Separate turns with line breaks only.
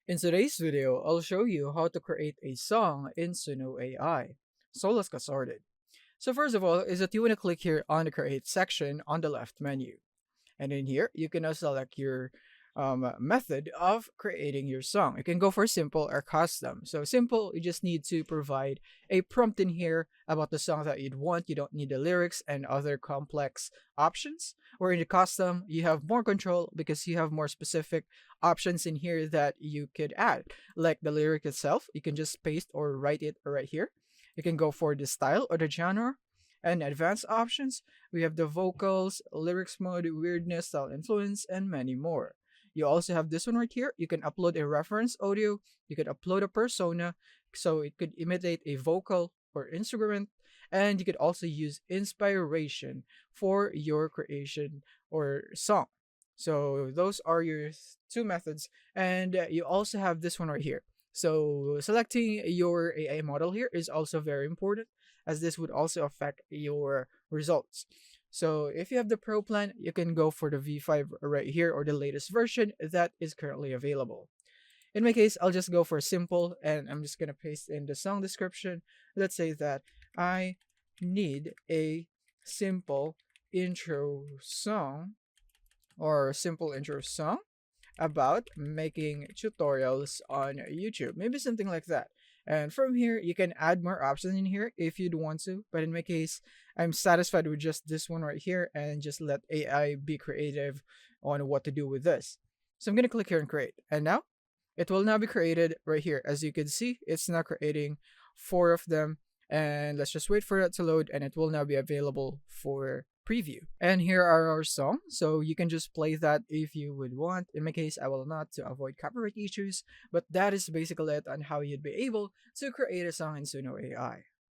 In today's video, I'll show you how to create a song in Suno AI. So let's get started. So first of all is that you want to click here on the create section on the left menu. And in here, you can now select your method of creating your song. You can go for simple or custom. So simple, you just need to provide a prompt in here about the song that you'd want. You don't need the lyrics and other complex options. Or in the custom, you have more control because you have more specific options in here that you could add. Like the lyric itself, you can just paste or write it right here. You can go for the style or the genre. And advanced options, we have the vocals, lyrics mode, weirdness, style influence, and many more. You also have this one right here. You can upload a reference audio. You could upload a persona, so it could imitate a vocal or instrument. And you could also use inspiration for your creation or song. So those are your two methods. And you also have this one right here. So selecting your AI model here is also very important as this would also affect your results. So if you have the Pro plan, you can go for the V5 right here or the latest version that is currently available. In my case, I'll just go for simple and I'm just going to paste in the song description. Let's say that I need a simple intro song or simple intro song about making tutorials on YouTube. Maybe something like that. And from here, you can add more options in here if you'd want to. But in my case, I'm satisfied with just this one right here and just let AI be creative on what to do with this. So I'm going to click here and create. And now it will now be created right here. As you can see, it's now creating four of them. And let's just wait for it to load and it will now be available for preview. And here are our songs. So you can just play that if you would want. In my case, I will not to avoid copyright issues. But that is basically it on how you'd be able to create a song in Suno AI.